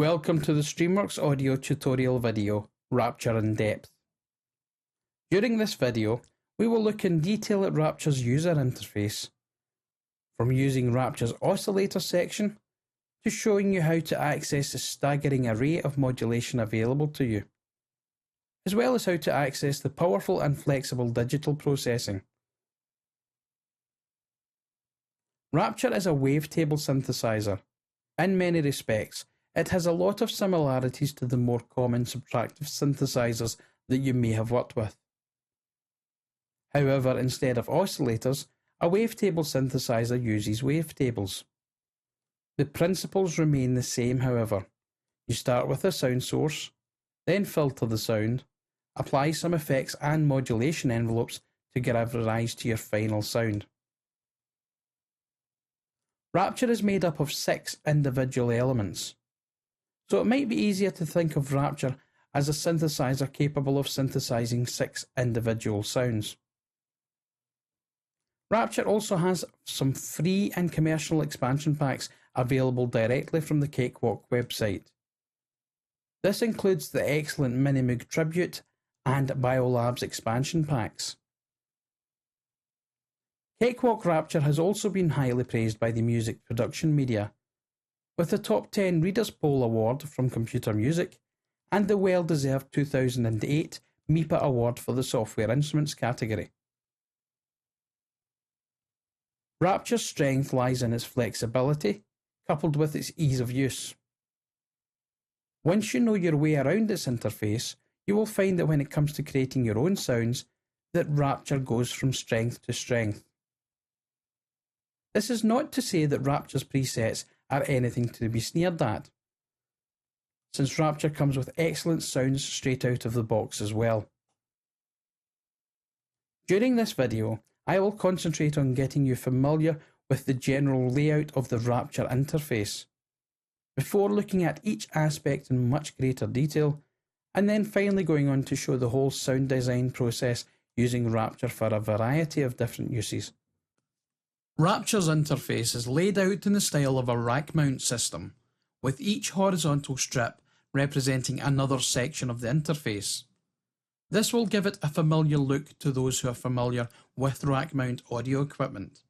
Welcome to the Streamworks audio tutorial video, Rapture in Depth. During this video, we will look in detail at Rapture's user interface, from using Rapture's Oscillator section to showing you how to access the staggering array of modulation available to you, as well as how to access the powerful and flexible digital processing. Rapture is a wavetable synthesizer. In many respects, it has a lot of similarities to the more common subtractive synthesizers that you may have worked with. However, instead of oscillators, a wavetable synthesizer uses wavetables. The principles remain the same, however. You start with a sound source, then filter the sound, apply some effects and modulation envelopes to give rise to your final sound. Rapture is made up of 6 individual elements, so it might be easier to think of Rapture as a synthesizer capable of synthesizing 6 individual sounds. Rapture also has some free and commercial expansion packs available directly from the Cakewalk website. This includes the excellent Minimoog Tribute and Biolabs expansion packs. Cakewalk Rapture has also been highly praised by the music production media, with the Top 10 Readers' Poll Award from Computer Music and the well-deserved 2008 MIPA Award for the Software Instruments category. Rapture's strength lies in its flexibility, coupled with its ease of use. Once you know your way around its interface, you will find that when it comes to creating your own sounds, that Rapture goes from strength to strength. This is not to say that Rapture's presets are anything to be sneered at, since Rapture comes with excellent sounds straight out of the box as well. During this video, I will concentrate on getting you familiar with the general layout of the Rapture interface, before looking at each aspect in much greater detail, and then finally going on to show the whole sound design process using Rapture for a variety of different uses. Rapture's interface is laid out in the style of a rack mount system, with each horizontal strip representing another section of the interface. This will give it a familiar look to those who are familiar with rack mount audio equipment.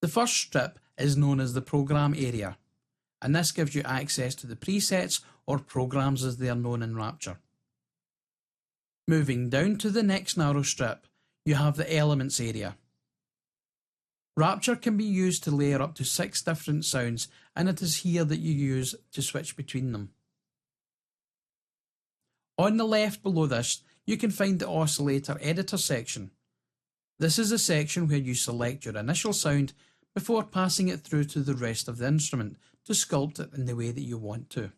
The first strip is known as the program area, and this gives you access to the presets or programs as they are known in Rapture. Moving down to the next narrow strip, you have the elements area. Rapture can be used to layer up to 6 different sounds, and it is here that you use to switch between them. On the left below this, you can find the Oscillator editor section. This is a section where you select your initial sound before passing it through to the rest of the instrument to sculpt it in the way that you want to.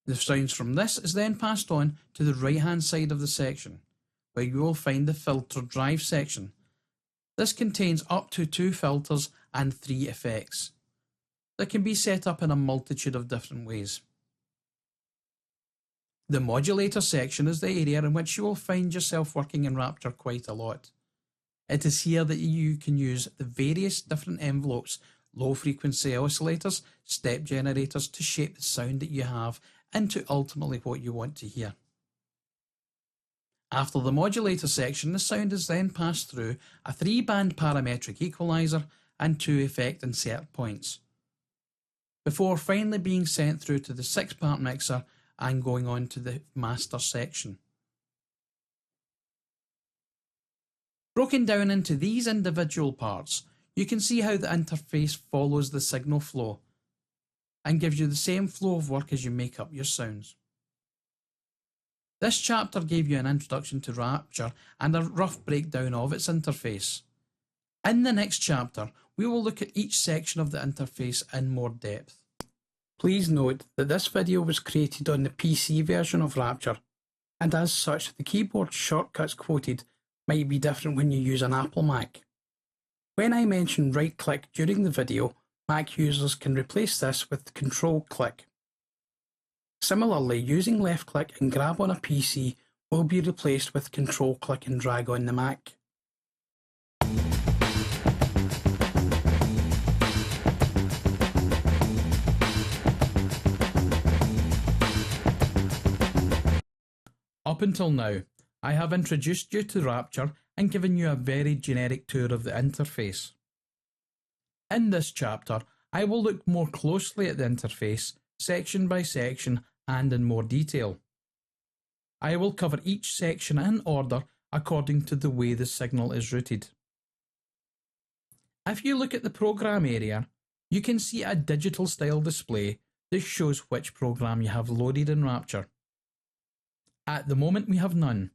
The sounds from this is then passed on to the right hand side of the section, where you will find the filter drive section. This contains up to 2 filters and 3 effects that can be set up in a multitude of different ways. The modulator section is the area in which you will find yourself working in Rapture quite a lot. It is here that you can use the various different envelopes, low frequency oscillators, step generators to shape the sound that you have into ultimately what you want to hear. After the modulator section, the sound is then passed through a 3-band parametric equalizer and 2 effect insert points, before finally being sent through to the 6-part mixer and going on to the master section. Broken down into these individual parts, you can see how the interface follows the signal flow and gives you the same flow of work as you make up your sounds. This chapter gave you an introduction to Rapture and a rough breakdown of its interface. In the next chapter, we will look at each section of the interface in more depth. Please note that this video was created on the PC version of Rapture, and as such the keyboard shortcuts quoted might be different when you use an Apple Mac. When I mention right click during the video, Mac users can replace this with control click. Similarly, using left click and grab on a PC will be replaced with control click and drag on the Mac. Up until now, I have introduced you to Rapture and given you a very generic tour of the interface. In this chapter, I will look more closely at the interface, section by section, and in more detail. I will cover each section in order according to the way the signal is routed. If you look at the program area, you can see a digital style display that shows which program you have loaded in Rapture. At the moment we have none,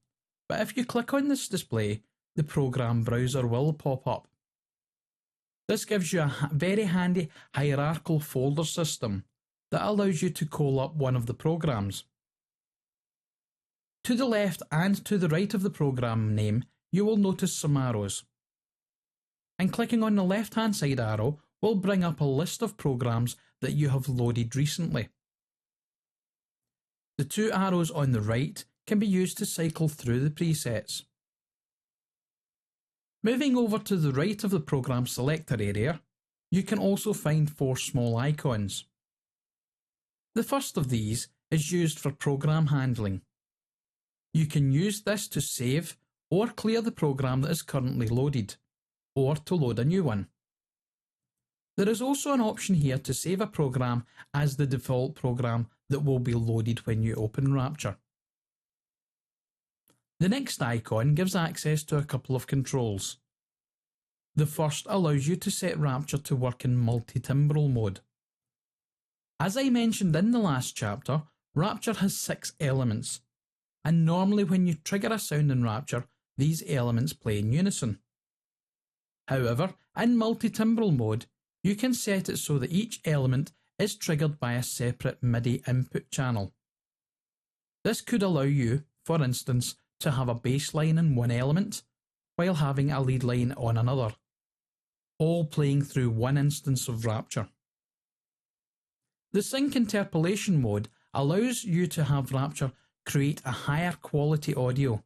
but if you click on this display, the program browser will pop up. This gives you a very handy hierarchical folder system that allows you to call up one of the programs. To the left and to the right of the program name, you will notice some arrows. And clicking on the left-hand side arrow will bring up a list of programs that you have loaded recently. The two arrows on the right can be used to cycle through the presets. Moving over to the right of the program selector area, you can also find 4 small icons. The first of these is used for program handling. You can use this to save or clear the program that is currently loaded, or to load a new one. There is also an option here to save a program as the default program that will be loaded when you open Rapture. The next icon gives access to a couple of controls. The first allows you to set Rapture to work in multi-timbral mode. As I mentioned in the last chapter, Rapture has 6 elements, and normally when you trigger a sound in Rapture, these elements play in unison. However, in multi-timbral mode, you can set it so that each element is triggered by a separate MIDI input channel. This could allow you, for instance, to have a bass line in one element, while having a lead line on another, all playing through one instance of Rapture. The sync interpolation mode allows you to have Rapture create a higher quality audio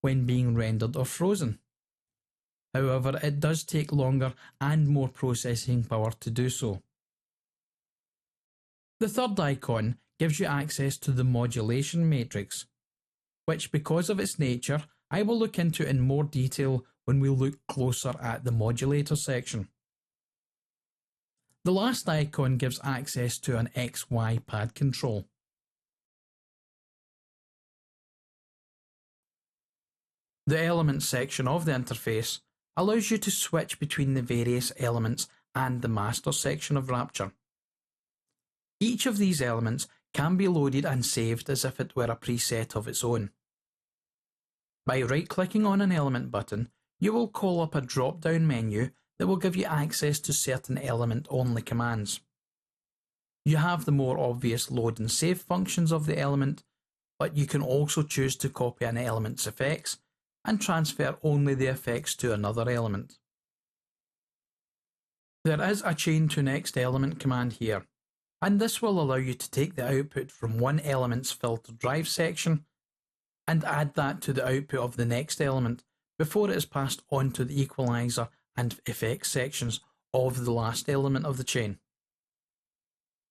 when being rendered or frozen. However, it does take longer and more processing power to do so. The third icon gives you access to the modulation matrix, which, because of its nature, I will look into in more detail when we look closer at the modulator section. The last icon gives access to an XY pad control. The elements section of the interface allows you to switch between the various elements and the master section of Rapture. Each of these elements can be loaded and saved as if it were a preset of its own. By right-clicking on an element button, you will call up a drop-down menu that will give you access to certain element-only commands. You have the more obvious load and save functions of the element, but you can also choose to copy an element's effects and transfer only the effects to another element. There is a chain to next element command here, and this will allow you to take the output from one element's filter drive section and add that to the output of the next element before it is passed on to the equalizer and effects sections of the last element of the chain.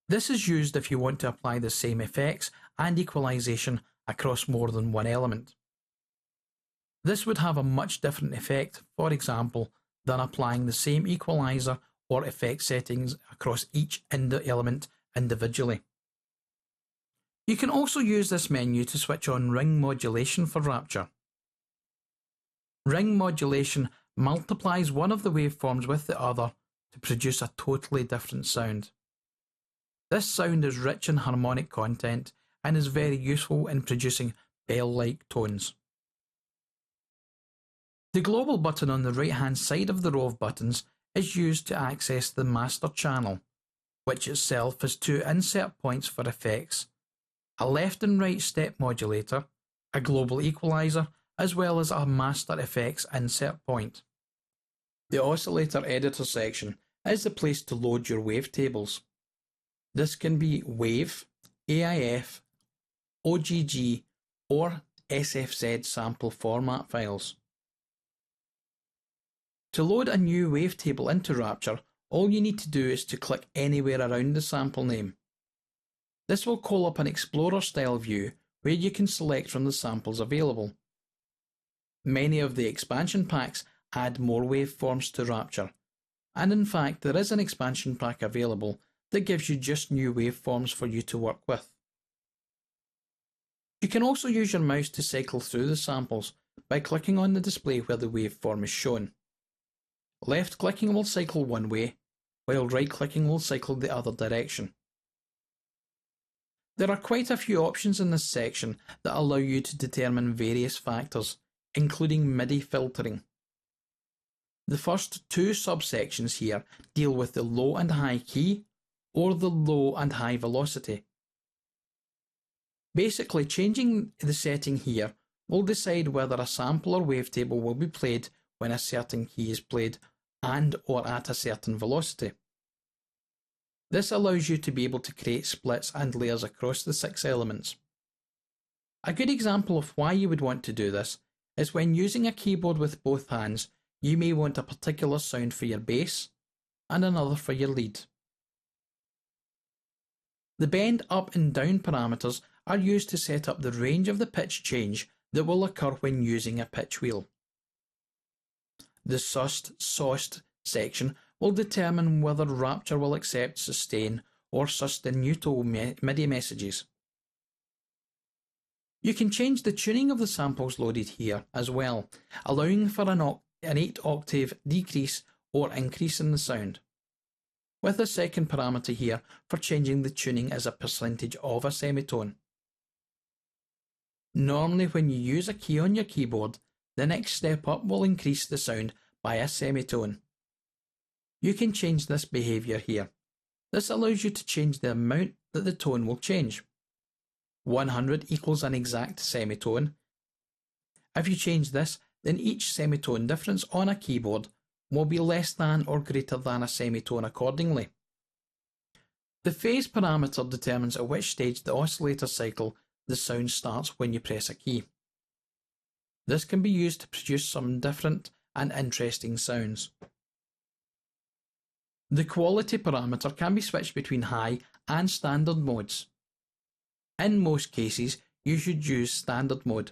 This is used if you want to apply the same effects and equalization across more than one element. This would have a much different effect, for example, than applying the same equalizer or effect settings across each element individually. You can also use this menu to switch on ring modulation for Rapture. Ring modulation multiplies one of the waveforms with the other to produce a totally different sound. This sound is rich in harmonic content and is very useful in producing bell-like tones. The global button on the right-hand side of the row of buttons is used to access the master channel, which itself has 2 insert points for effects, a left and right step modulator, a global equalizer, as well as a master effects insert point. The oscillator editor section is the place to load your wavetables. This can be WAV, AIF, OGG, or SFZ sample format files. To load a new wavetable into Rapture, all you need to do is to click anywhere around the sample name. This will call up an Explorer style view where you can select from the samples available. Many of the expansion packs add more waveforms to Rapture, and in fact there is an expansion pack available that gives you just new waveforms for you to work with. You can also use your mouse to cycle through the samples by clicking on the display where the waveform is shown. Left clicking will cycle one way, while right clicking will cycle the other direction. There are quite a few options in this section that allow you to determine various factors, including MIDI filtering. The first two subsections here deal with the low and high key, or the low and high velocity. Basically, changing the setting here will decide whether a sample or wavetable will be played when a certain key is played and or at a certain velocity. This allows you to be able to create splits and layers across the 6 elements. A good example of why you would want to do this is when using a keyboard with both hands, you may want a particular sound for your bass and another for your lead. The bend up and down parameters are used to set up the range of the pitch change that will occur when using a pitch wheel. The sussed section will determine whether Rapture will accept sustain or sostenuto MIDI messages. You can change the tuning of the samples loaded here as well, allowing for an 8-octave decrease or increase in the sound, with a second parameter here for changing the tuning as a percentage of a semitone. Normally when you use a key on your keyboard, the next step up will increase the sound by a semitone. You can change this behaviour here. This allows you to change the amount that the tone will change. 100 equals an exact semitone. If you change this, then each semitone difference on a keyboard will be less than or greater than a semitone accordingly. The phase parameter determines at which stage the oscillator cycle the sound starts when you press a key. This can be used to produce some different and interesting sounds. The quality parameter can be switched between high and standard modes. In most cases, you should use standard mode.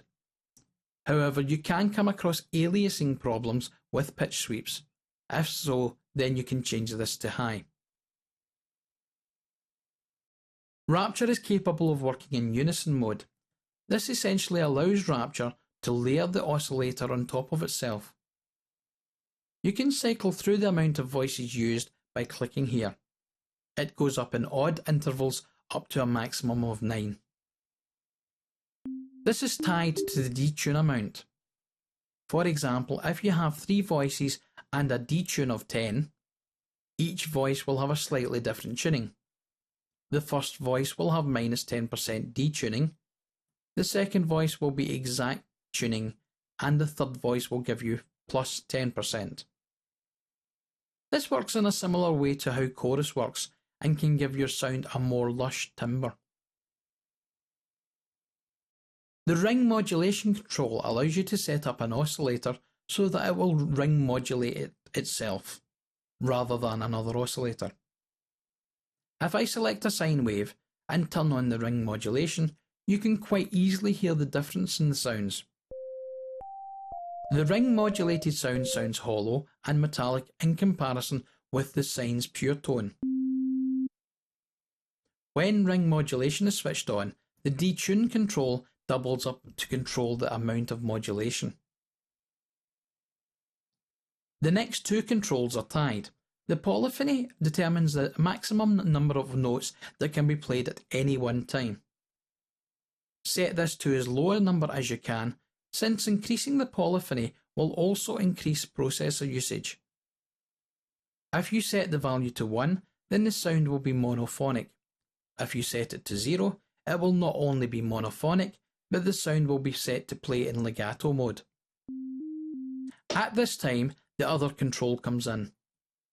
However, you can come across aliasing problems with pitch sweeps. If so, then you can change this to high. Rapture is capable of working in unison mode. This essentially allows Rapture to layer the oscillator on top of itself. You can cycle through the amount of voices used by clicking here. It goes up in odd intervals up to a maximum of 9. This is tied to the detune amount. For example, if you have 3 voices and a detune of 10, each voice will have a slightly different tuning. The first voice will have -10% detuning, the second voice will be exact tuning, and the third voice will give you +10%. This works in a similar way to how chorus works and can give your sound a more lush timbre. The ring modulation control allows you to set up an oscillator so that it will ring modulate itself, rather than another oscillator. If I select a sine wave and turn on the ring modulation, you can quite easily hear the difference in the sounds. The ring modulated sound sounds hollow and metallic in comparison with the sine's pure tone. When ring modulation is switched on, the detune control doubles up to control the amount of modulation. The next two controls are tied. The polyphony determines the maximum number of notes that can be played at any one time. Set this to as low a number as you can, since increasing the polyphony will also increase processor usage. If you set the value to 1, then the sound will be monophonic. If you set it to 0, it will not only be monophonic, but the sound will be set to play in legato mode. At this time, the other control comes in.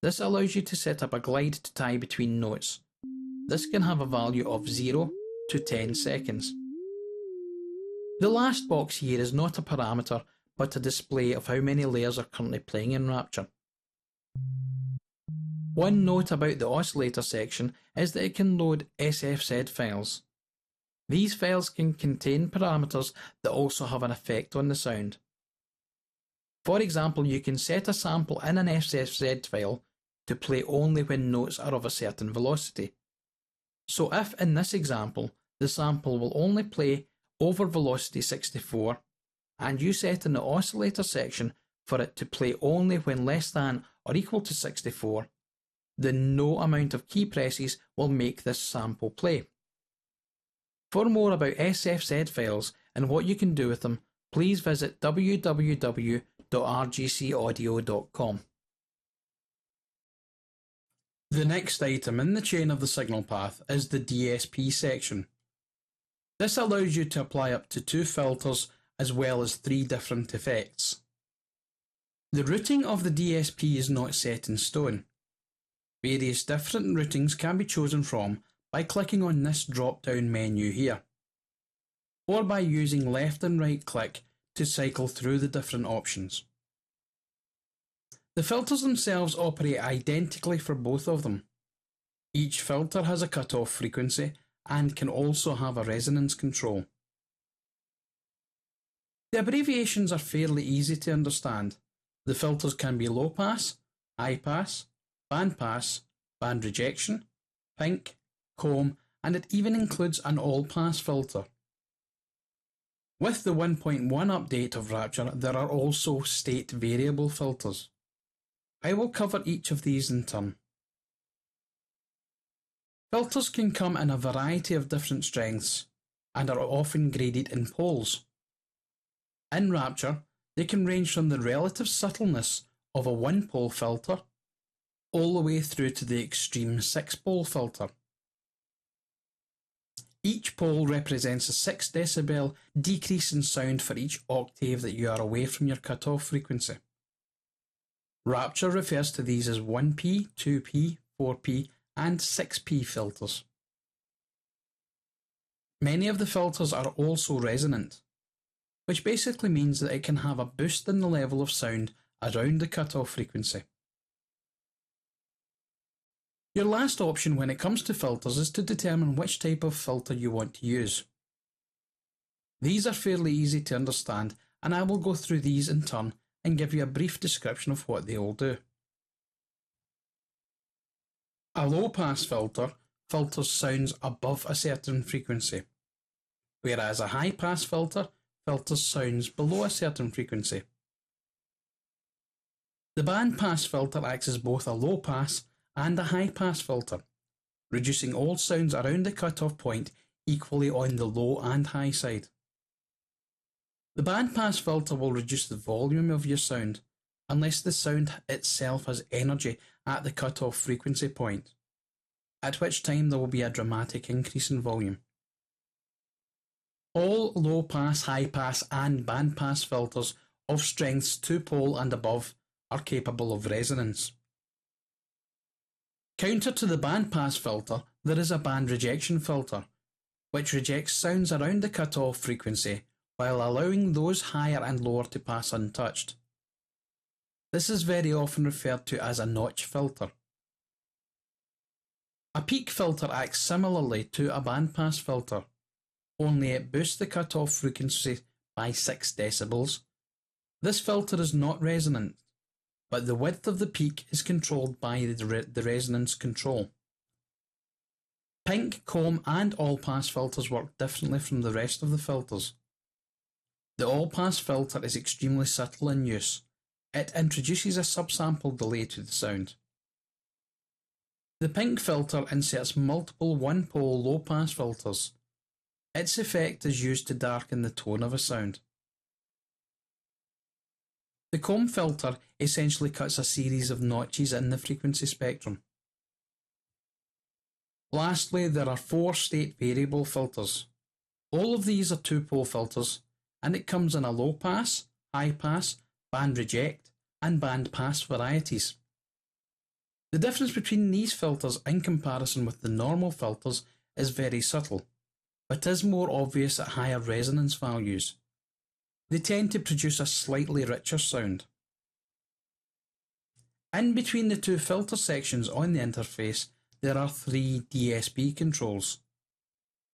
This allows you to set up a glide to tie between notes. This can have a value of 0 to 10 seconds. The last box here is not a parameter, but a display of how many layers are currently playing in Rapture. One note about the oscillator section is that it can load SFZ files. These files can contain parameters that also have an effect on the sound. For example, you can set a sample in an SFZ file to play only when notes are of a certain velocity. So if, in this example, the sample will only play over velocity 64, and you set in the oscillator section for it to play only when less than or equal to 64, then no amount of key presses will make this sample play. For more about SFZ files and what you can do with them, please visit www.rgcaudio.com. The next item in the chain of the signal path is the DSP section. This allows you to apply up to 2 filters as well as 3 different effects. The routing of the DSP is not set in stone. Various different routings can be chosen from by clicking on this drop-down menu here, or by using left and right click to cycle through the different options. The filters themselves operate identically for both of them. Each filter has a cutoff frequency and can also have a resonance control. The abbreviations are fairly easy to understand. The filters can be low pass, high pass, band rejection, pink, comb, and it even includes an all pass filter. With the 1.1 update of Rapture, there are also state variable filters. I will cover each of these in turn. Filters can come in a variety of different strengths and are often graded in poles. In Rapture, they can range from the relative subtleness of a 1-pole filter all the way through to the extreme 6-pole filter. Each pole represents a 6 decibel decrease in sound for each octave that you are away from your cutoff frequency. Rapture refers to these as 1P, 2P, 4P, and 6P filters. Many of the filters are also resonant, which basically means that it can have a boost in the level of sound around the cutoff frequency. Your last option when it comes to filters is to determine which type of filter you want to use. These are fairly easy to understand, and I will go through these in turn and give you a brief description of what they all do. A low-pass filter filters sounds above a certain frequency, whereas a high-pass filter filters sounds below a certain frequency. The band-pass filter acts as both a low-pass and a high-pass filter, reducing all sounds around the cutoff point equally on the low and high side. The bandpass filter will reduce the volume of your sound unless the sound itself has energy at the cutoff frequency point, at which time there will be a dramatic increase in volume. All low-pass, high-pass and bandpass filters of strengths 2-pole and above are capable of resonance. Counter to the bandpass filter, there is a band rejection filter, which rejects sounds around the cutoff frequency while allowing those higher and lower to pass untouched. This is very often referred to as a notch filter. A peak filter acts similarly to a bandpass filter, only it boosts the cutoff frequency by 6 decibels. This filter is not resonant, but the width of the peak is controlled by the resonance control. Pink, comb and all-pass filters work differently from the rest of the filters. The all-pass filter is extremely subtle in use. It introduces a subsample delay to the sound. The pink filter inserts multiple 1-pole low-pass filters. Its effect is used to darken the tone of a sound. The comb filter essentially cuts a series of notches in the frequency spectrum. Lastly, there are 4 state variable filters. All of these are 2-pole filters, and it comes in a low pass, high pass, band reject, and band pass varieties. The difference between these filters in comparison with the normal filters is very subtle, but is more obvious at higher resonance values. They tend to produce a slightly richer sound. In between the 2 filter sections on the interface, there are 3 DSP controls.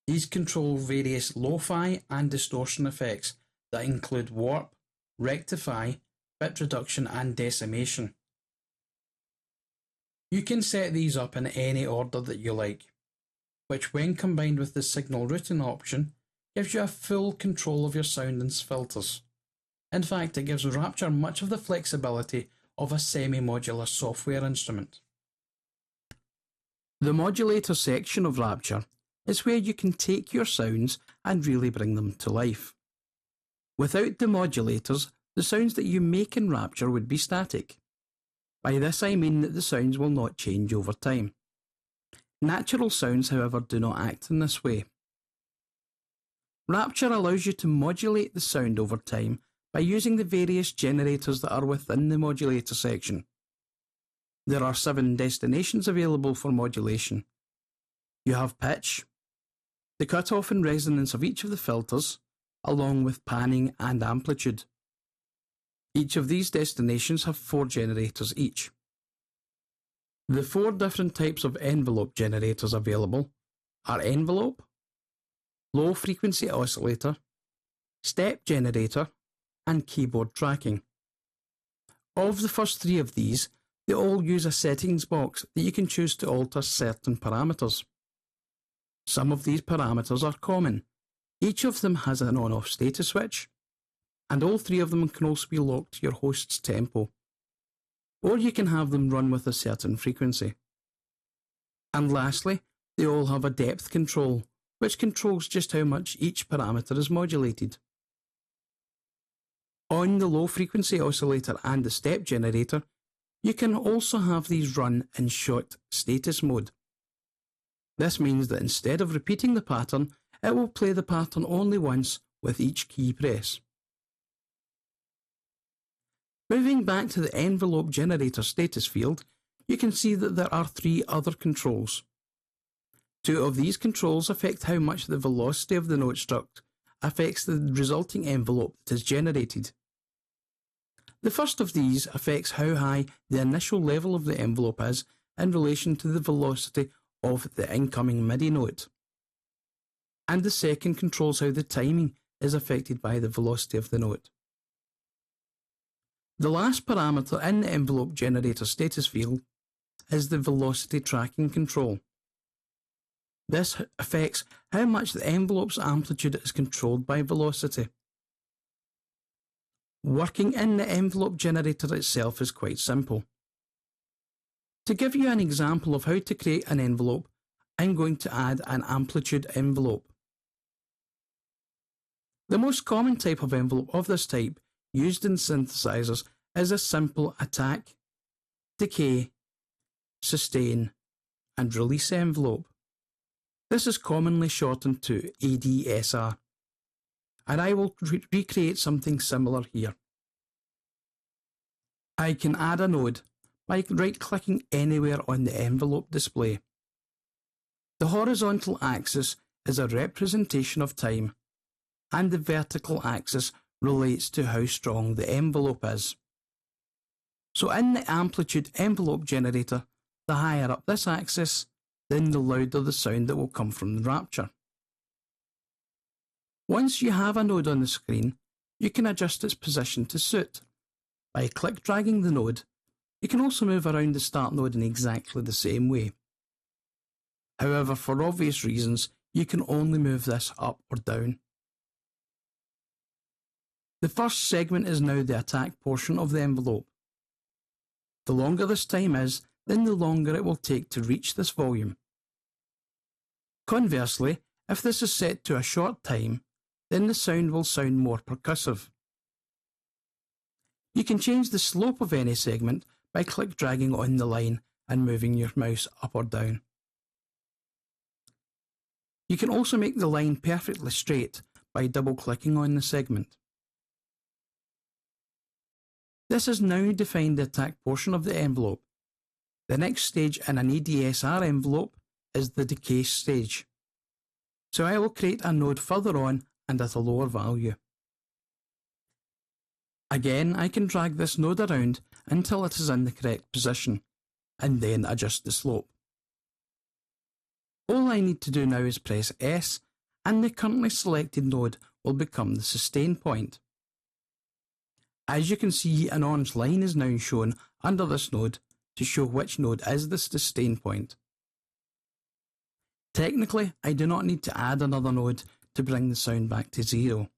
These control various lo-fi and distortion effects that include warp, rectify, bit reduction and decimation. You can set these up in any order that you like, which when combined with the signal routing option gives you a full control of your sound and filters. In fact, it gives Rapture much of the flexibility of a semi-modular software instrument. The modulator section of Rapture is where you can take your sounds and really bring them to life. Without the modulators, the sounds that you make in Rapture would be static. By this I mean that the sounds will not change over time. Natural sounds, however, do not act in this way. Rapture allows you to modulate the sound over time by using the various generators that are within the modulator section. There are 7 destinations available for modulation. You have pitch, the cutoff and resonance of each of the filters, along with panning and amplitude. Each of these destinations have 4 generators each. The 4 different types of envelope generators available are envelope, low frequency oscillator, step generator, and keyboard tracking. Of the first 3 of these, they all use a settings box that you can choose to alter certain parameters. Some of these parameters are common. Each of them has an on-off status switch, and all 3 of them can also be locked to your host's tempo. Or you can have them run with a certain frequency. And lastly, they all have a depth control, which controls just how much each parameter is modulated. On the low frequency oscillator and the step generator, you can also have these run in short status mode. This means that instead of repeating the pattern, it will play the pattern only once with each key press. Moving back to the envelope generator status field, you can see that there are 3 other controls. 2 of these controls affect how much the velocity of the note struct affects the resulting envelope that is generated. The first of these affects how high the initial level of the envelope is in relation to the velocity of the incoming MIDI note. And the second controls how the timing is affected by the velocity of the note. The last parameter in the envelope generator status field is the velocity tracking control. This affects how much the envelope's amplitude is controlled by velocity. Working in the envelope generator itself is quite simple. To give you an example of how to create an envelope, I'm going to add an amplitude envelope. The most common type of envelope of this type used in synthesizers is a simple attack, decay, sustain, and release envelope. This is commonly shortened to ADSR, and I will recreate something similar here. I can add a node by right-clicking anywhere on the envelope display. The horizontal axis is a representation of time, and the vertical axis relates to how strong the envelope is. So in the amplitude envelope generator, the higher up this axis, then the louder the sound that will come from the Rapture. Once you have a node on the screen, you can adjust its position to suit. By click dragging the node, you can also move around the start node in exactly the same way. However, for obvious reasons, you can only move this up or down. The first segment is now the attack portion of the envelope. The longer this time is, then the longer it will take to reach this volume. Conversely, if this is set to a short time, then the sound will sound more percussive. You can change the slope of any segment by click dragging on the line and moving your mouse up or down. You can also make the line perfectly straight by double-clicking on the segment. This has now defined the attack portion of the envelope. The next stage in an ADSR envelope is the decay stage. So I will create a node further on and at a lower value. Again, I can drag this node around until it is in the correct position, and then adjust the slope. All I need to do now is press S and the currently selected node will become the sustain point. As you can see, an orange line is now shown under this node to show which node is the sustain point. Technically, I do not need to add another node to bring the sound back to 0,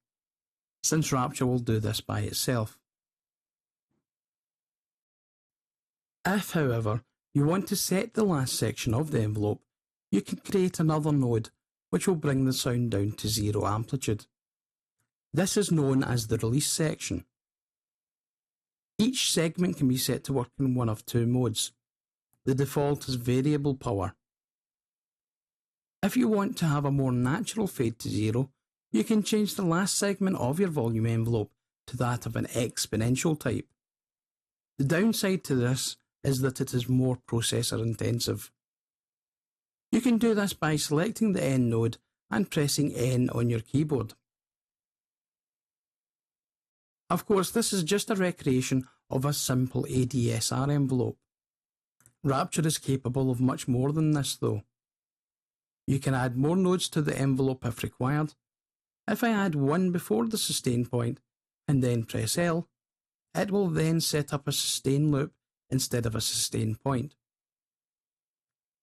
since Rapture will do this by itself. If, however, you want to set the last section of the envelope, you can create another node which will bring the sound down to 0 amplitude. This is known as the release section. Each segment can be set to work in one of two modes. The default is variable power. If you want to have a more natural fade to 0, you can change the last segment of your volume envelope to that of an exponential type. The downside to this is that it is more processor intensive. You can do this by selecting the N node and pressing N on your keyboard. Of course, this is just a recreation of a simple ADSR envelope. Rapture is capable of much more than this though. You can add more nodes to the envelope if required. If I add one before the sustain point and then press L, it will then set up a sustain loop instead of a sustain point.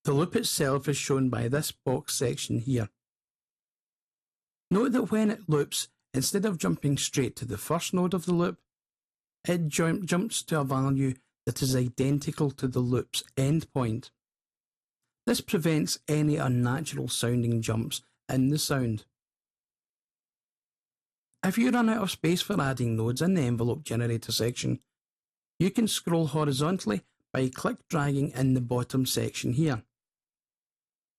The loop itself is shown by this box section here. Note that when it loops, instead of jumping straight to the first node of the loop, it jumps to a value that is identical to the loop's endpoint. This prevents any unnatural sounding jumps in the sound. If you run out of space for adding nodes in the envelope generator section, you can scroll horizontally by click-dragging in the bottom section here.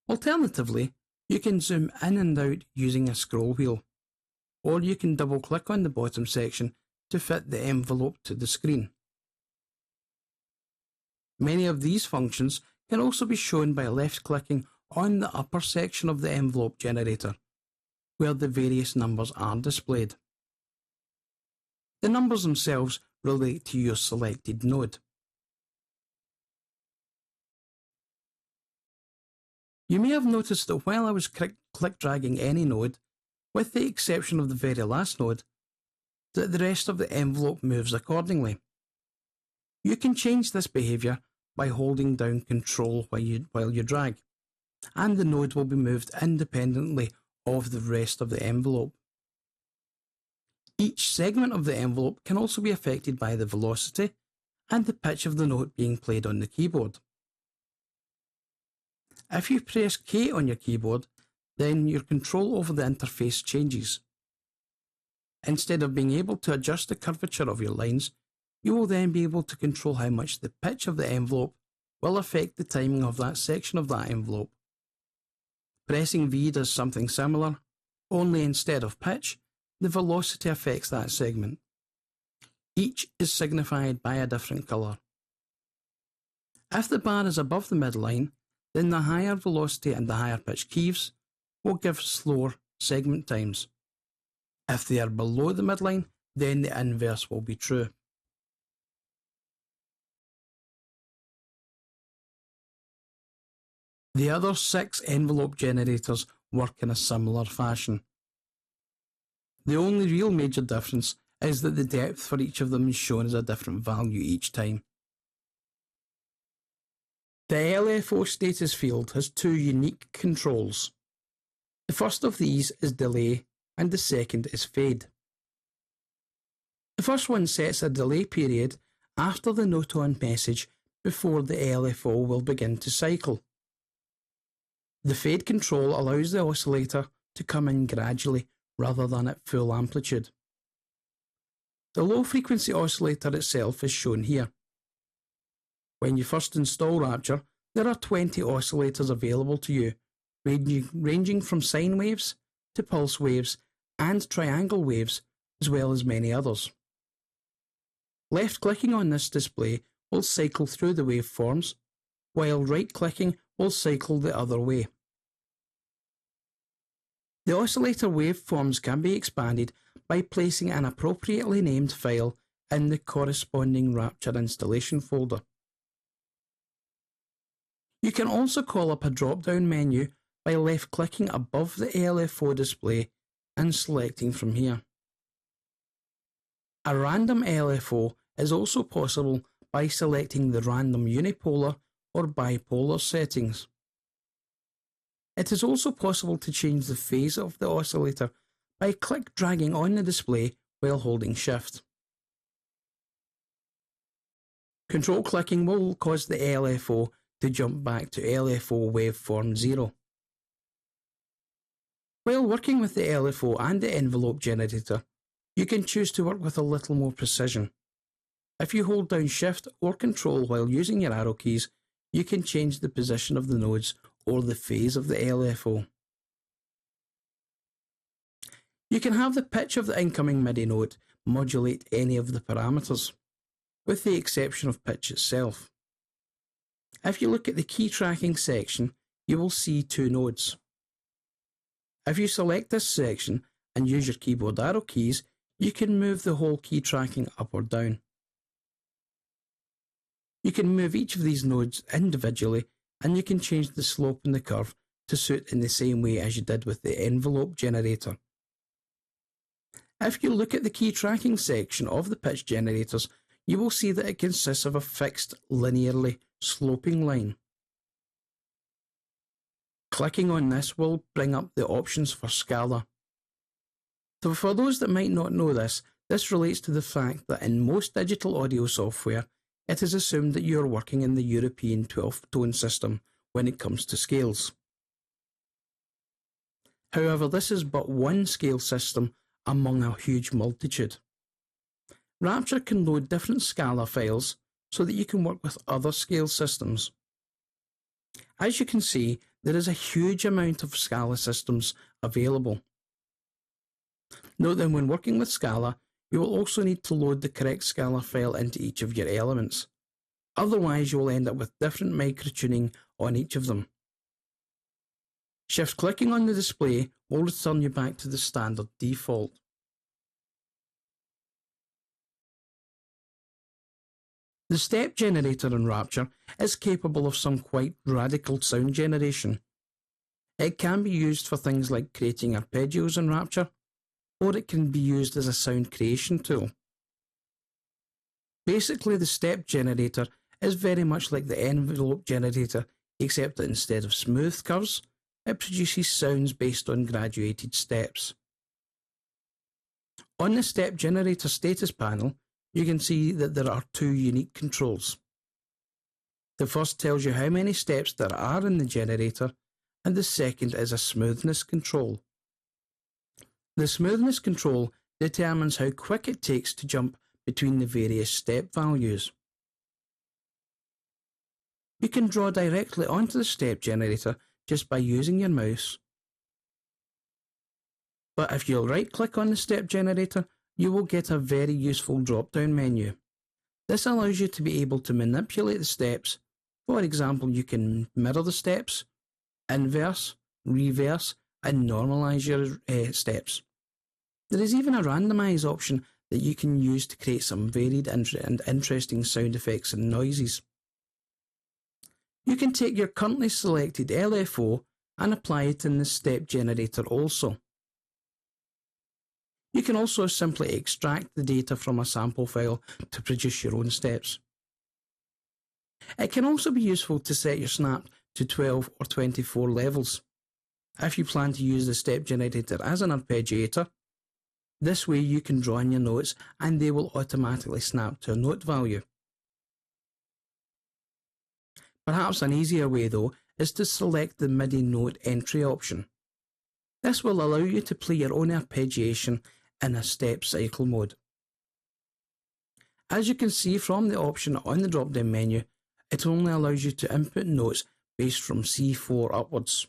Alternatively, you can zoom in and out using a scroll wheel, or you can double-click on the bottom section to fit the envelope to the screen. Many of these functions can also be shown by left-clicking on the upper section of the envelope generator, where the various numbers are displayed. The numbers themselves relate to your selected node. You may have noticed that while I was click-dragging any node, with the exception of the very last node, that the rest of the envelope moves accordingly. You can change this behaviour by holding down Control while you drag, and the node will be moved independently of the rest of the envelope. Each segment of the envelope can also be affected by the velocity and the pitch of the note being played on the keyboard. If you press K on your keyboard, then your control over the interface changes. Instead of being able to adjust the curvature of your lines, you will then be able to control how much the pitch of the envelope will affect the timing of that section of that envelope. Pressing V does something similar, only instead of pitch, the velocity affects that segment. Each is signified by a different colour. If the bar is above the midline, then the higher velocity and the higher pitch keys will give slower segment times. If they are below the midline, then the inverse will be true. The other 6 envelope generators work in a similar fashion. The only real major difference is that the depth for each of them is shown as a different value each time. The LFO status field has 2 unique controls. The first of these is delay and the second is fade. The first one sets a delay period after the note-on message before the LFO will begin to cycle. The fade control allows the oscillator to come in gradually rather than at full amplitude. The low-frequency oscillator itself is shown here. When you first install Rapture, there are 20 oscillators available to you, ranging from sine waves to pulse waves and triangle waves, as well as many others. Left-clicking on this display will cycle through the waveforms, while right-clicking will cycle the other way. The oscillator waveforms can be expanded by placing an appropriately named file in the corresponding Rapture installation folder. You can also call up a drop-down menu by left-clicking above the LFO display and selecting from here. A random LFO is also possible by selecting the random unipolar or bipolar settings. It is also possible to change the phase of the oscillator by dragging on the display while holding Shift. Control clicking will cause the LFO to jump back to LFO waveform 0. While working with the LFO and the envelope generator, you can choose to work with a little more precision. If you hold down Shift or Control while using your arrow keys, you can change the position of the nodes or the phase of the LFO. You can have the pitch of the incoming MIDI note modulate any of the parameters, with the exception of pitch itself. If you look at the key tracking section, you will see two nodes. If you select this section and use your keyboard arrow keys, you can move the whole key tracking up or down. You can move each of these nodes individually, and you can change the slope and the curve to suit in the same way as you did with the envelope generator. If you look at the key tracking section of the pitch generators, you will see that it consists of a fixed, linearly sloping line. Clicking on this will bring up the options for Scala. So for those that might not know this relates to the fact that in most digital audio software, it is assumed that you are working in the European 12-tone system when it comes to scales. However, this is but one scale system among a huge multitude. Rapture can load different Scala files so that you can work with other scale systems. As you can see, there is a huge amount of Scala systems available. Note that when working with Scala, you will also need to load the correct Scala file into each of your elements. Otherwise, you will end up with different microtuning on each of them. Shift clicking on the display will return you back to the standard default. The step generator in Rapture is capable of some quite radical sound generation. It can be used for things like creating arpeggios in Rapture, or it can be used as a sound creation tool. Basically, the step generator is very much like the envelope generator, except that instead of smooth curves, it produces sounds based on graduated steps. On the step generator status panel, you can see that there are two unique controls. The first tells you how many steps there are in the generator, and the second is a smoothness control. The smoothness control determines how quick it takes to jump between the various step values. You can draw directly onto the step generator just by using your mouse. But if you'll right-click on the step generator, you will get a very useful drop-down menu. This allows you to be able to manipulate the steps. For example, you can mirror the steps, inverse, reverse, and normalise your steps. There is even a randomise option that you can use to create some varied and interesting sound effects and noises. You can take your currently selected LFO and apply it in the step generator also. You can also simply extract the data from a sample file to produce your own steps. It can also be useful to set your snap to 12 or 24 levels. If you plan to use the step generator as an arpeggiator, this way you can draw in your notes and they will automatically snap to a note value. Perhaps an easier way though is to select the MIDI note entry option. This will allow you to play your own arpeggiation in a step cycle mode. As you can see from the option on the drop-down menu, it only allows you to input notes based from C4 upwards.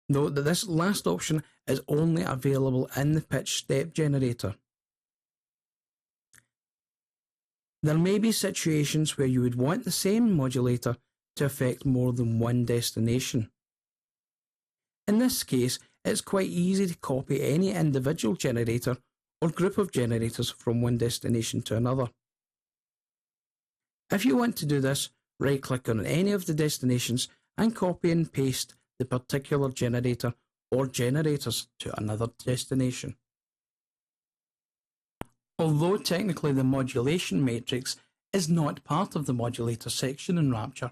Note that this last option is only available in the pitch step generator. There may be situations where you would want the same modulator to affect more than one destination. In this case, it's quite easy to copy any individual generator or group of generators from one destination to another. If you want to do this, right-click on any of the destinations and copy and paste the particular generator or generators to another destination. Although technically the modulation matrix is not part of the modulator section in Rapture,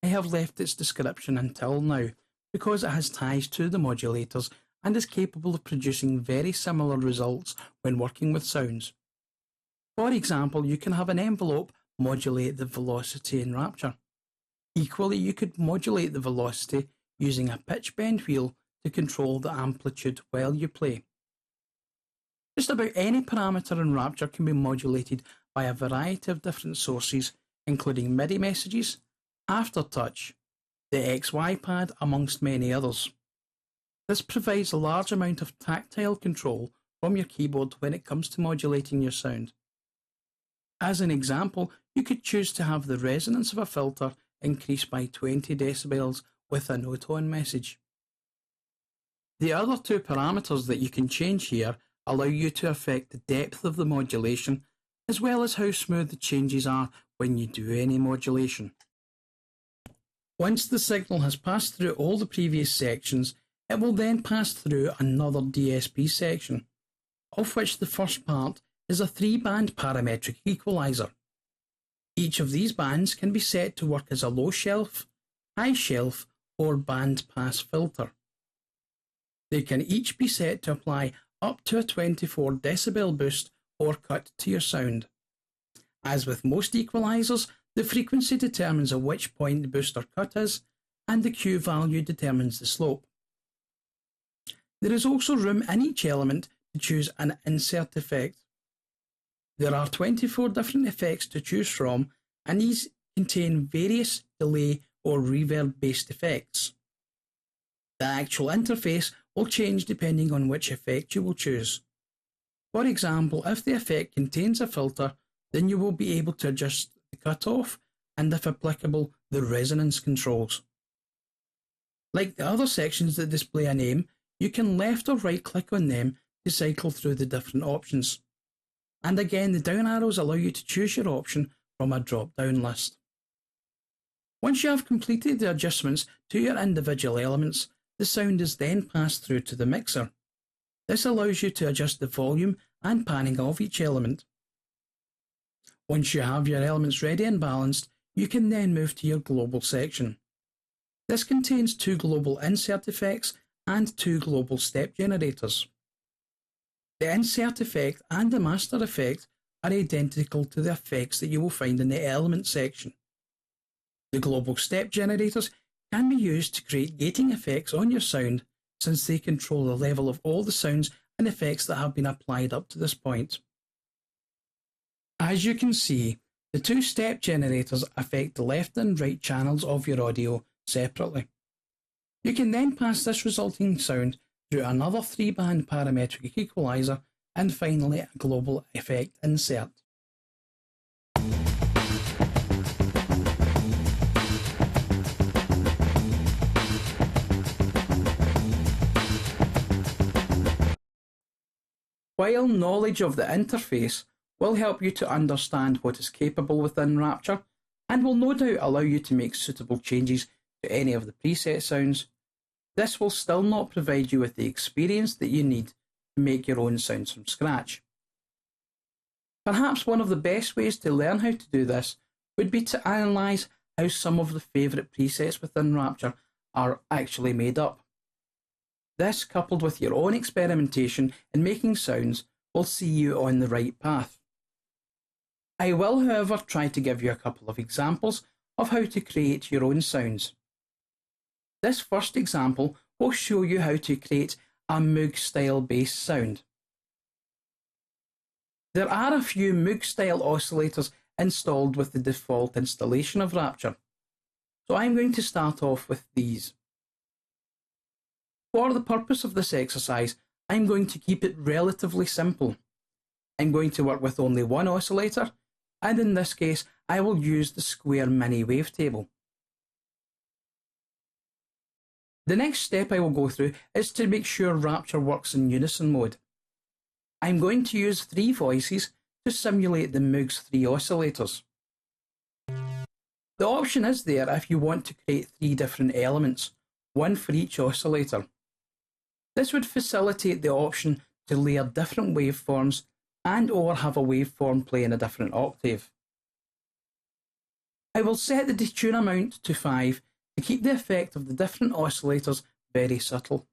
I have left its description until now because it has ties to the modulators and is capable of producing very similar results when working with sounds. For example, you can have an envelope modulate the velocity in Rapture. Equally, you could modulate the velocity using a pitch bend wheel to control the amplitude while you play. Just about any parameter in Rapture can be modulated by a variety of different sources, including MIDI messages, aftertouch, the XY pad, amongst many others. This provides a large amount of tactile control from your keyboard when it comes to modulating your sound. As an example, you could choose to have the resonance of a filter increase by 20 decibels with a note-on message. The other two parameters that you can change here allow you to affect the depth of the modulation as well as how smooth the changes are when you do any modulation. Once the signal has passed through all the previous sections, it will then pass through another DSP section, of which the first part is a 3-band parametric equalizer. Each of these bands can be set to work as a low shelf, high shelf, or band pass filter. They can each be set to apply up to a 24 decibel boost or cut to your sound. As with most equalizers, the frequency determines at which point the boost or cut is, and the Q value determines the slope. There is also room in each element to choose an insert effect. There are 24 different effects to choose from, and these contain various delay or reverb-based effects. The actual interface will change depending on which effect you will choose. For example, if the effect contains a filter, then you will be able to adjust the cutoff and, if applicable, the resonance controls. Like the other sections that display a name, you can left or right click on them to cycle through the different options. And again, the down arrows allow you to choose your option from a drop-down list. Once you have completed the adjustments to your individual elements, the sound is then passed through to the mixer. This allows you to adjust the volume and panning of each element. Once you have your elements ready and balanced, you can then move to your global section. This contains 2 global insert effects and 2 global step generators. The insert effect and the master effect are identical to the effects that you will find in the element section. The global step generators can be used to create gating effects on your sound, since they control the level of all the sounds and effects that have been applied up to this point. As you can see, the 2 step generators affect the left and right channels of your audio separately. You can then pass this resulting sound through another 3-band parametric equalizer and finally a global effect insert. While knowledge of the interface will help you to understand what is capable within Rapture and will no doubt allow you to make suitable changes to any of the preset sounds, this will still not provide you with the experience that you need to make your own sounds from scratch. Perhaps one of the best ways to learn how to do this would be to analyse how some of the favourite presets within Rapture are actually made up. This, coupled with your own experimentation in making sounds, will see you on the right path. I will, however, try to give you a couple of examples of how to create your own sounds. This first example will show you how to create a Moog-style bass sound. There are a few Moog-style oscillators installed with the default installation of Rapture, so I'm going to start off with these. For the purpose of this exercise, I'm going to keep it relatively simple. I'm going to work with only one oscillator, and in this case, I will use the square mini wavetable. The next step I will go through is to make sure Rapture works in unison mode. I'm going to use 3 voices to simulate the Moog's 3 oscillators. The option is there if you want to create 3 different elements, one for each oscillator. This would facilitate the option to layer different waveforms and or have a waveform play in a different octave. I will set the detune amount to 5 to keep the effect of the different oscillators very subtle.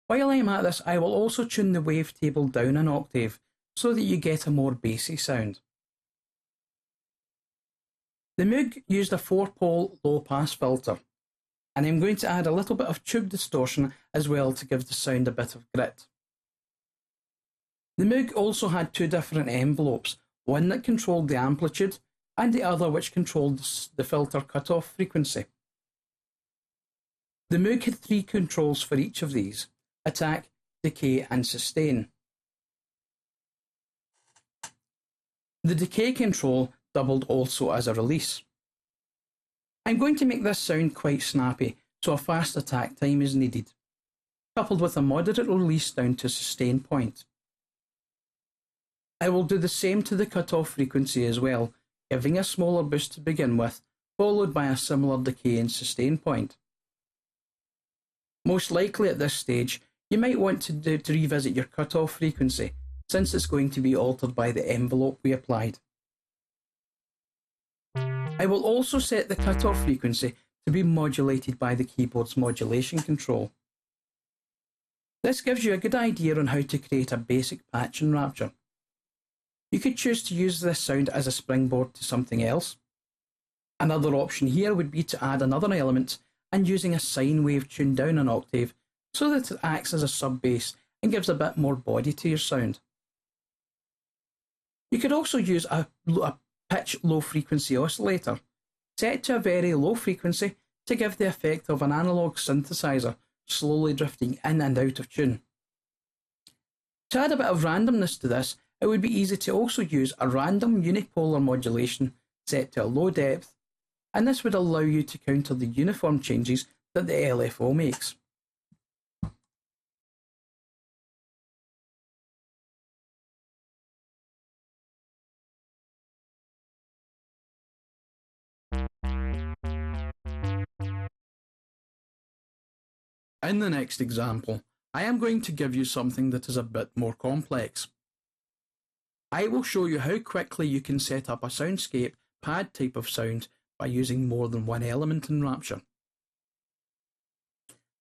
While I am at this, I will also tune the wavetable down an octave so that you get a more bassy sound. The Moog used a 4-pole low-pass filter, and I'm going to add a little bit of tube distortion as well to give the sound a bit of grit. The Moog also had 2 different envelopes, one that controlled the amplitude and the other which controlled the filter cutoff frequency. The Moog had 3 controls for each of these: attack, decay and sustain. The decay control doubled also as a release. I'm going to make this sound quite snappy, so a fast attack time is needed, coupled with a moderate release down to sustain point. I will do the same to the cutoff frequency as well, giving a smaller boost to begin with, followed by a similar decay and sustain point. Most likely at this stage, you might want to revisit your cutoff frequency, since it's going to be altered by the envelope we applied. I will also set the cutoff frequency to be modulated by the keyboard's modulation control. This gives you a good idea on how to create a basic patch in Rapture. You could choose to use this sound as a springboard to something else. Another option here would be to add another element and using a sine wave tuned down an octave so that it acts as a sub-bass and gives a bit more body to your sound. You could also use a pitch low frequency oscillator, set to a very low frequency to give the effect of an analog synthesizer slowly drifting in and out of tune. To add a bit of randomness to this, it would be easy to also use a random unipolar modulation set to a low depth, and this would allow you to counter the uniform changes that the LFO makes. In the next example, I am going to give you something that is a bit more complex. I will show you how quickly you can set up a soundscape pad type of sound by using more than one element in Rapture.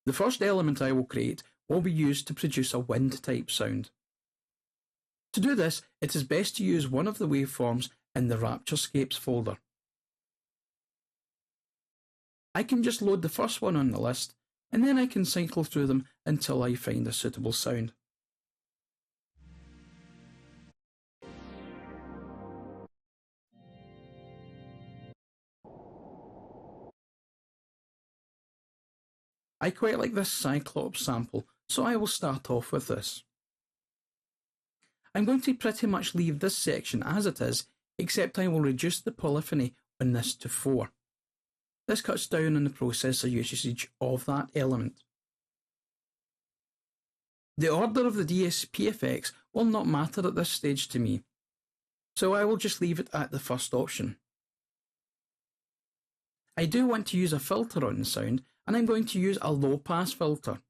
The first element I will create will be used to produce a wind type sound. To do this, it is best to use one of the waveforms in the RaptureScapes folder. I can just load the first one on the list, and then I can cycle through them until I find a suitable sound. I quite like this Cyclops sample, so I will start off with this. I'm going to pretty much leave this section as it is, except I will reduce the polyphony on this to 4. This cuts down on the processor usage of that element. The order of the DSP effects will not matter at this stage to me, so I will just leave it at the first option. I do want to use a filter on the sound, and I'm going to use a low-pass filter.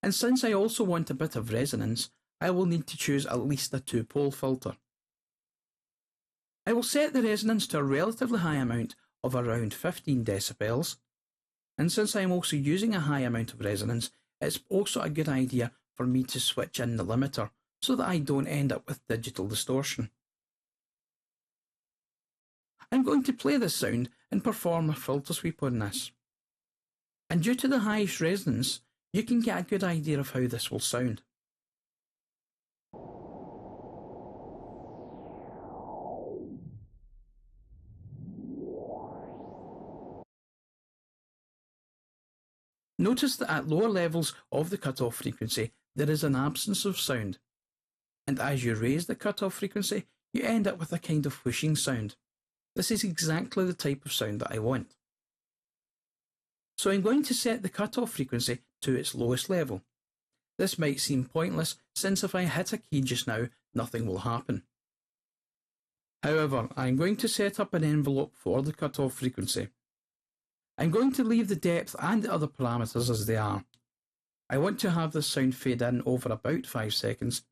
And since I also want a bit of resonance, I will need to choose at least a 2-pole filter. I will set the resonance to a relatively high amount of around 15 decibels, and since I am also using a high amount of resonance, it's also a good idea for me to switch in the limiter so that I don't end up with digital distortion. I'm going to play this sound and perform a filter sweep on this. And due to the high resonance, you can get a good idea of how this will sound. Notice that at lower levels of the cutoff frequency, there is an absence of sound. And as you raise the cutoff frequency, you end up with a kind of whooshing sound. This is exactly the type of sound that I want. So I'm going to set the cutoff frequency to its lowest level. This might seem pointless, since if I hit a key just now, nothing will happen. However, I'm going to set up an envelope for the cutoff frequency. I'm going to leave the depth and the other parameters as they are. I want to have this sound fade in over about 5 seconds,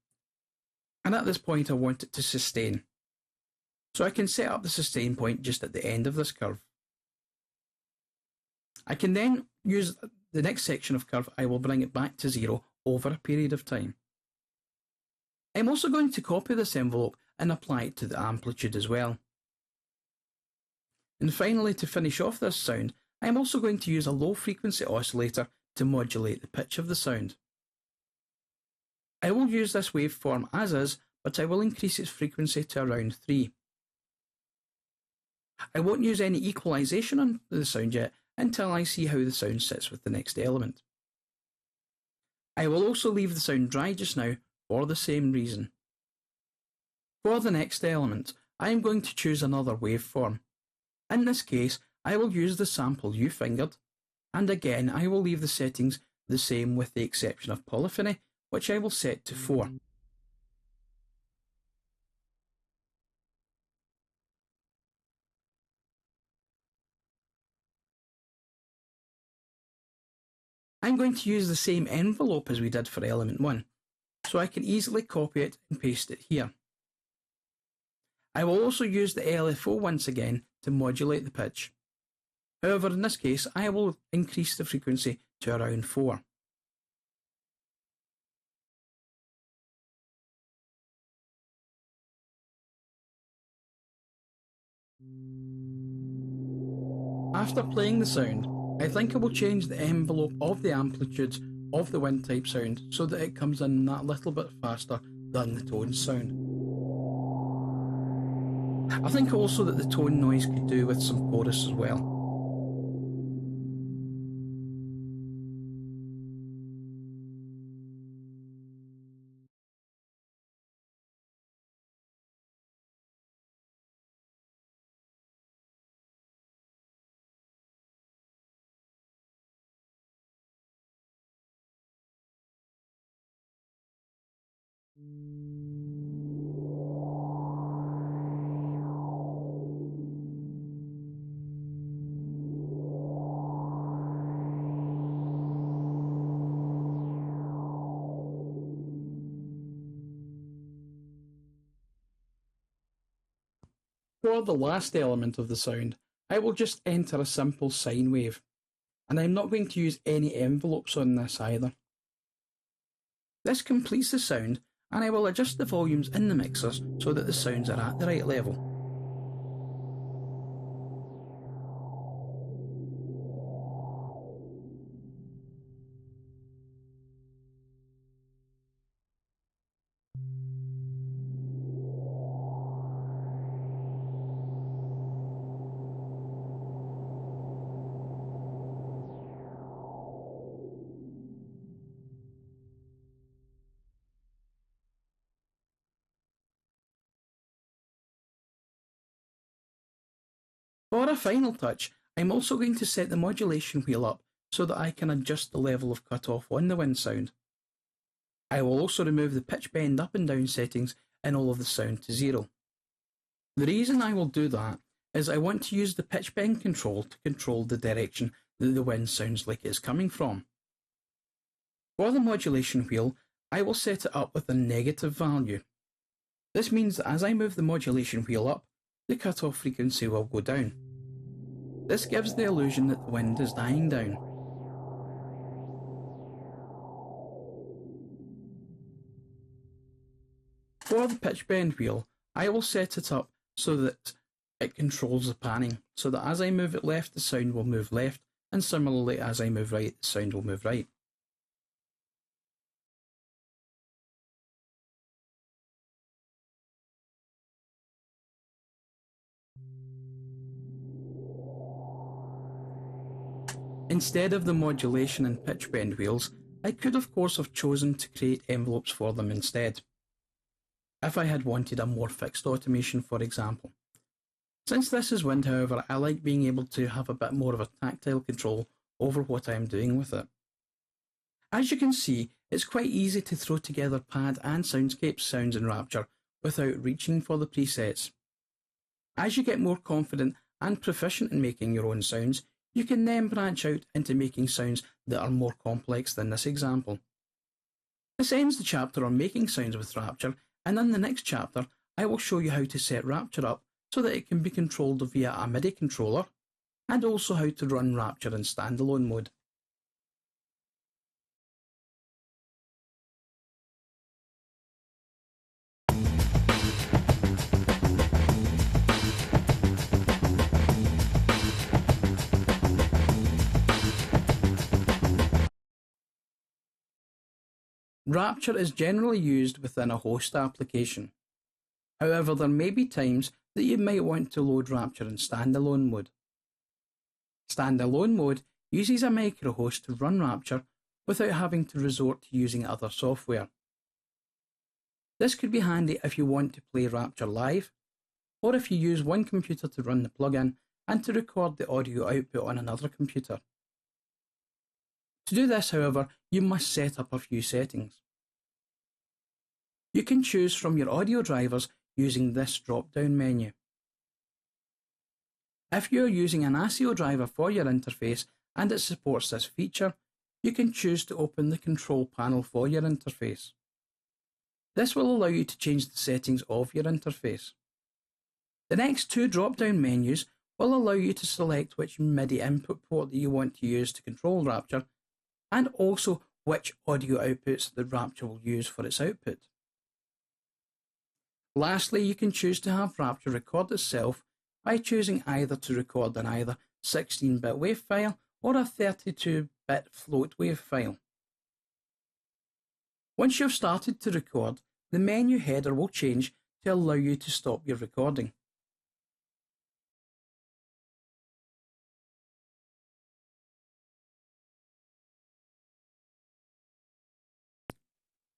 and at this point I want it to sustain. So I can set up the sustain point just at the end of this curve. I can then use the next section of curve. I will bring it back to 0 over a period of time. I'm also going to copy this envelope and apply it to the amplitude as well. And finally, to finish off this sound, I'm also going to use a low frequency oscillator to modulate the pitch of the sound. I will use this waveform as is, but I will increase its frequency to around 3. I won't use any equalisation on the sound yet until I see how the sound sits with the next element. I will also leave the sound dry just now for the same reason. For the next element, I am going to choose another waveform. In this case, I will use the sample you fingered, and again I will leave the settings the same with the exception of polyphony, which I will set to 4. I'm going to use the same envelope as we did for element 1, so I can easily copy it and paste it here. I will also use the LFO once again to modulate the pitch. However, in this case, I will increase the frequency to around 4. After playing the sound, I think I will change the envelope of the amplitude of the wind type sound so that it comes in that little bit faster than the tone sound. I think also that the tone noise could do with some chorus as well. For the last element of the sound, I will just enter a simple sine wave, and I'm not going to use any envelopes on this either. This completes the sound, and I will adjust the volumes in the mixers so that the sounds are at the right level. For a final touch, I'm also going to set the modulation wheel up so that I can adjust the level of cutoff on the wind sound. I will also remove the pitch bend up and down settings in all of the sound to 0. The reason I will do that is I want to use the pitch bend control to control the direction that the wind sounds like it's coming from. For the modulation wheel, I will set it up with a negative value. This means that as I move the modulation wheel up, the cutoff frequency will go down. This gives the illusion that the wind is dying down. For the pitch bend wheel, I will set it up so that it controls the panning, so that as I move it left, the sound will move left, and similarly as I move right, the sound will move right. Instead of the modulation and pitch bend wheels, I could of course have chosen to create envelopes for them instead, if I had wanted a more fixed automation, for example. Since this is wind, however, I like being able to have a bit more of a tactile control over what I am doing with it. As you can see, it's quite easy to throw together pad and soundscape sounds in Rapture without reaching for the presets. As you get more confident and proficient in making your own sounds, you can then branch out into making sounds that are more complex than this example. This ends the chapter on making sounds with Rapture, and in the next chapter I will show you how to set Rapture up so that it can be controlled via a MIDI controller, and also how to run Rapture in standalone mode. Rapture is generally used within a host application. However, there may be times that you might want to load Rapture in standalone mode. Standalone mode uses a microhost to run Rapture without having to resort to using other software. This could be handy if you want to play Rapture live, or if you use one computer to run the plugin and to record the audio output on another computer. To do this, however, you must set up a few settings. You can choose from your audio drivers using this drop-down menu. If you are using an ASIO driver for your interface and it supports this feature, you can choose to open the control panel for your interface. This will allow you to change the settings of your interface. The next two drop-down menus will allow you to select which MIDI input port that you want to use to control Rapture, and also which audio outputs the Rapture will use for its output. Lastly, you can choose to have Rapture record itself by choosing either to record in either 16-bit WAV file or a 32-bit float WAV file. Once you've started to record, the menu header will change to allow you to stop your recording.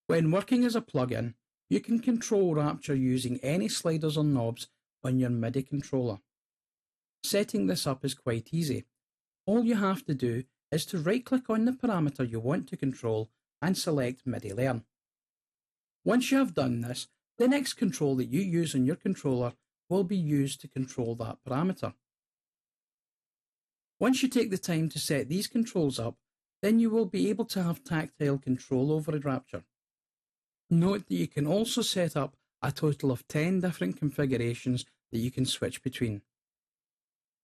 When working as a plugin, you can control Rapture using any sliders or knobs on your MIDI controller. Setting this up is quite easy. All you have to do is to right-click on the parameter you want to control and select MIDI Learn. Once you have done this, the next control that you use on your controller will be used to control that parameter. Once you take the time to set these controls up, then you will be able to have tactile control over Rapture. Note that you can also set up a total of 10 different configurations that you can switch between.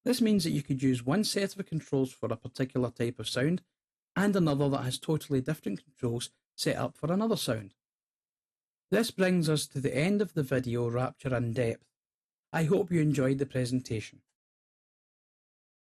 This means that you could use one set of controls for a particular type of sound and another that has totally different controls set up for another sound. This brings us to the end of the video Rapture in depth. I hope you enjoyed the presentation.